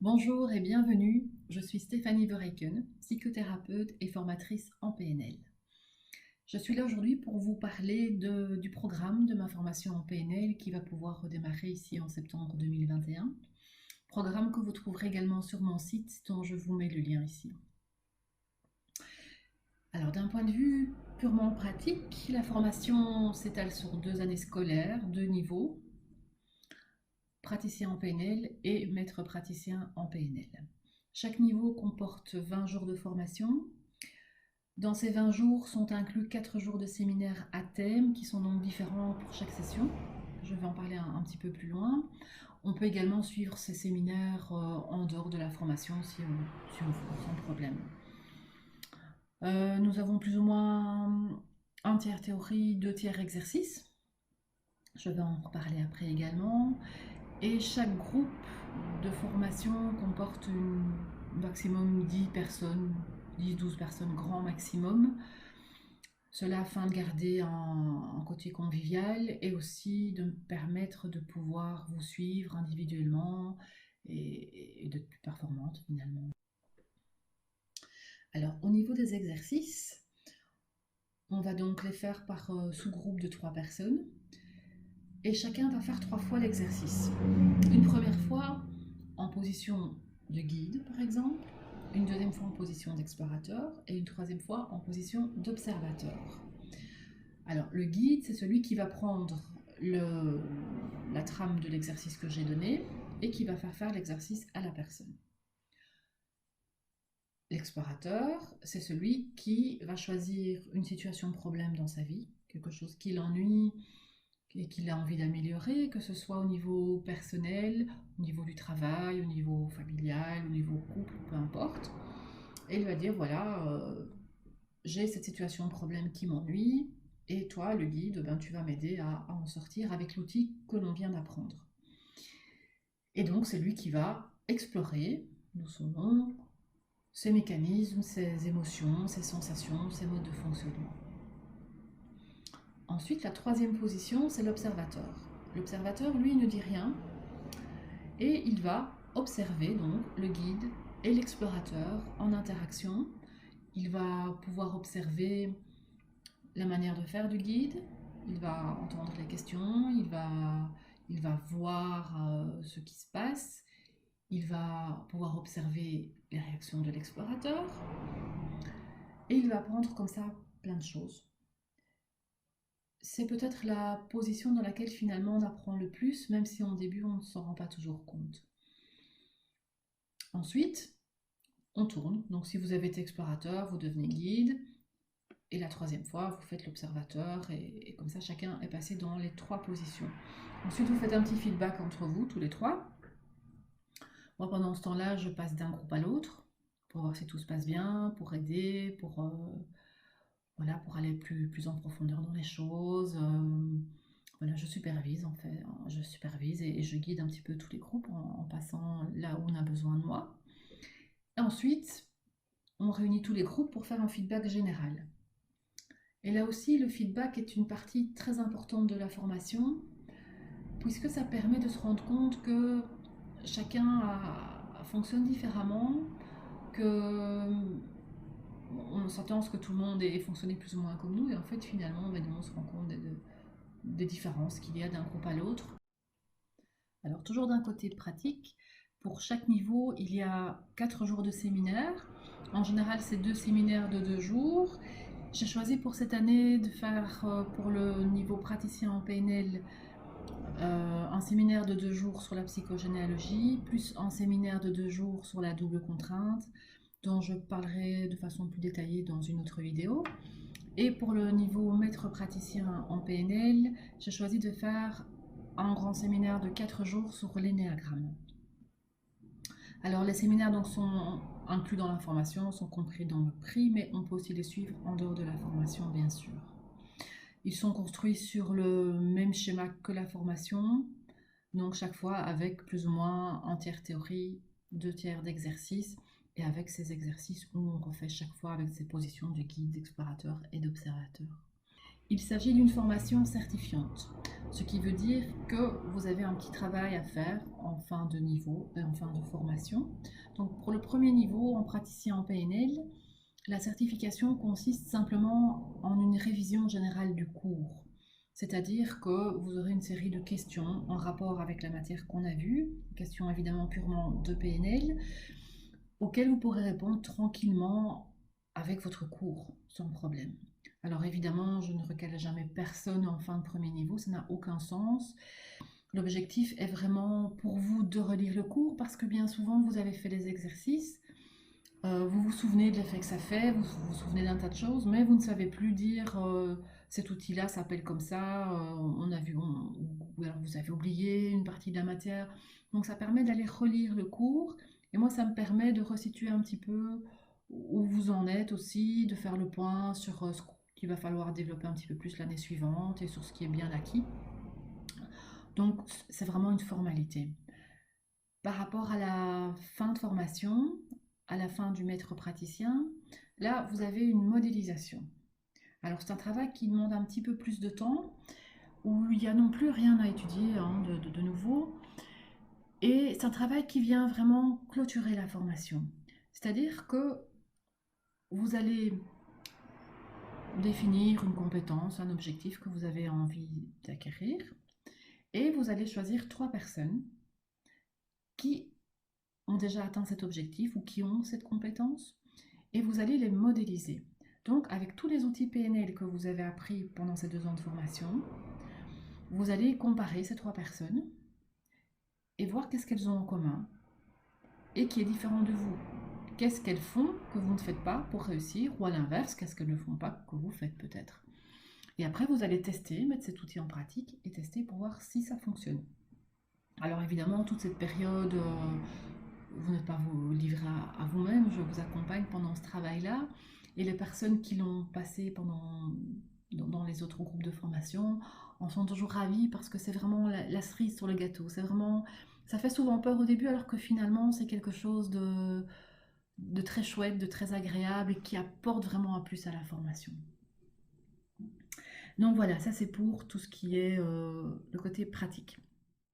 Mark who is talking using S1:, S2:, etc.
S1: Bonjour et bienvenue, je suis Stéphanie Verheyken, psychothérapeute et formatrice en PNL. Je suis là aujourd'hui pour vous parler du programme de ma formation en PNL qui va pouvoir redémarrer ici en septembre 2021. Programme que vous trouverez également sur mon site dont je vous mets le lien ici. Alors d'un point de vue purement pratique, la formation s'étale sur 2 années scolaires, 2 niveaux, praticien en PNL et maître praticien en PNL. Chaque niveau comporte 20 jours de formation. Dans ces 20 jours sont inclus 4 jours de séminaire à thème qui sont donc différents pour chaque session. Je vais en parler un petit peu plus loin. On peut également suivre ces séminaires en dehors de la formation si on veut, sans problème. Nous avons plus ou moins un tiers théorie, 2 tiers exercice. Je vais en reparler après également. Et chaque groupe de formation comporte maximum 10 personnes, 10-12 personnes grand maximum. Cela afin de garder un côté convivial et aussi de me permettre de pouvoir vous suivre individuellement et d'être plus performante finalement. Alors au niveau des exercices, on va donc les faire par sous-groupe de 3 personnes et chacun va faire 3 fois l'exercice. Une première fois en position de guide par exemple, une deuxième fois en position d'explorateur et une troisième fois en position d'observateur. Alors, le guide, c'est celui qui va prendre la trame de l'exercice que j'ai donné et qui va faire l'exercice à la personne. L'explorateur, c'est celui qui va choisir une situation de problème dans sa vie, quelque chose qui l'ennuie et qu'il a envie d'améliorer, que ce soit au niveau personnel, au niveau du travail, au niveau familial, au niveau couple, peu importe. Et il va dire, voilà, j'ai cette situation de problème qui m'ennuie, et toi, le guide, tu vas m'aider à en sortir avec l'outil que l'on vient d'apprendre. Et donc, c'est lui qui va explorer, nous son nom, ses mécanismes, ses émotions, ses sensations, ses modes de fonctionnement. Ensuite, la troisième position, c'est l'observateur. L'observateur, lui, ne dit rien, et il va observer donc le guide et l'explorateur en interaction. Il va pouvoir observer la manière de faire du guide, il va entendre les questions, il va voir ce qui se passe, il va pouvoir observer les réactions de l'explorateur et il va apprendre comme ça plein de choses. C'est peut-être la position dans laquelle finalement on apprend le plus, même si au début on ne s'en rend pas toujours compte. Ensuite, on tourne. Donc si vous avez été explorateur, vous devenez guide. Et la troisième fois, vous faites l'observateur et comme ça, chacun est passé dans les 3 positions. Ensuite, vous faites un petit feedback entre vous, tous les 3. Moi, pendant ce temps-là, je passe d'un groupe à l'autre pour voir si tout se passe bien, pour aider, voilà, pour aller plus en profondeur dans les choses. Voilà, je supervise en fait, je supervise et je guide un petit peu tous les groupes en passant là où on a besoin de moi. Et ensuite, on réunit tous les groupes pour faire un feedback général. Et là aussi, le feedback est une partie très importante de la formation, puisque ça permet de se rendre compte que fonctionne différemment, que on s'attend à ce que tout le monde ait fonctionné plus ou moins comme nous, et en fait, finalement, on se rend compte des différences qu'il y a d'un groupe à l'autre. Alors, toujours d'un côté pratique, pour chaque niveau, il y a 4 jours de séminaire. En général, c'est 2 séminaires de 2 jours. J'ai choisi pour cette année de faire pour le niveau praticien en PNL un séminaire de 2 jours sur la psychogénéalogie, plus un séminaire de 2 jours sur la double contrainte, dont je parlerai de façon plus détaillée dans une autre vidéo. Et pour le niveau maître praticien en PNL, j'ai choisi de faire un grand séminaire de 4 jours sur l'énéagramme. Alors les séminaires donc sont inclus dans la formation, sont compris dans le prix, mais on peut aussi les suivre en dehors de la formation bien sûr. Ils sont construits sur le même schéma que la formation, donc chaque fois avec plus ou moins un tiers théorie, 2 tiers d'exercice, et avec ces exercices où on refait chaque fois avec ces positions de guide, d'explorateur et d'observateur. il s'agit d'une formation certifiante, ce qui veut dire que vous avez un petit travail à faire en fin de niveau et en fin de formation. Donc pour le premier niveau, en praticien en PNL, la certification consiste simplement en une révision générale du cours. C'est-à-dire que vous aurez une série de questions en rapport avec la matière qu'on a vue, questions évidemment purement de PNL, auxquelles vous pourrez répondre tranquillement avec votre cours, sans problème. Alors évidemment, je ne recale jamais personne en fin de premier niveau, ça n'a aucun sens. L'objectif est vraiment pour vous de relire le cours parce que bien souvent vous avez fait les exercices, vous vous souvenez de l'effet que ça fait, vous vous souvenez d'un tas de choses, mais vous ne savez plus dire cet outil-là s'appelle comme ça, on a vu, ou alors vous avez oublié une partie de la matière. Donc ça permet d'aller relire le cours, et moi ça me permet de resituer un petit peu où vous en êtes aussi, de faire le point sur ce qu'il va falloir développer un petit peu plus l'année suivante et sur ce qui est bien acquis. Donc c'est vraiment une formalité. Par rapport à la fin de formation, à la fin du maître praticien, là vous avez une modélisation. Alors c'est un travail qui demande un petit peu plus de temps, où il n'y a non plus rien à étudier hein, de nouveau, et c'est un travail qui vient vraiment clôturer la formation. C'est-à-dire que vous allez définir une compétence, un objectif que vous avez envie d'acquérir, et vous allez choisir 3 personnes qui ont déjà atteint cet objectif ou qui ont cette compétence, et vous allez les modéliser. Donc avec tous les outils PNL que vous avez appris pendant ces 2 ans de formation, vous allez comparer ces 3 personnes et voir qu'est-ce qu'elles ont en commun et qui est différent de vous. Qu'est-ce qu'elles font que vous ne faites pas pour réussir, ou à l'inverse, qu'est-ce qu'elles ne font pas que vous faites peut-être. Et après, vous allez tester, mettre cet outil en pratique et tester pour voir si ça fonctionne. Alors évidemment, toute cette période, vous n'êtes pas vous livré à vous-même, je vous accompagne pendant ce travail-là. Et les personnes qui l'ont passé dans les autres groupes de formation en sont toujours ravies parce que c'est vraiment la cerise sur le gâteau. C'est vraiment, ça fait souvent peur au début alors que finalement c'est quelque chose de très chouette, de très agréable et qui apporte vraiment un plus à la formation. Donc voilà, ça c'est pour tout ce qui est le côté pratique.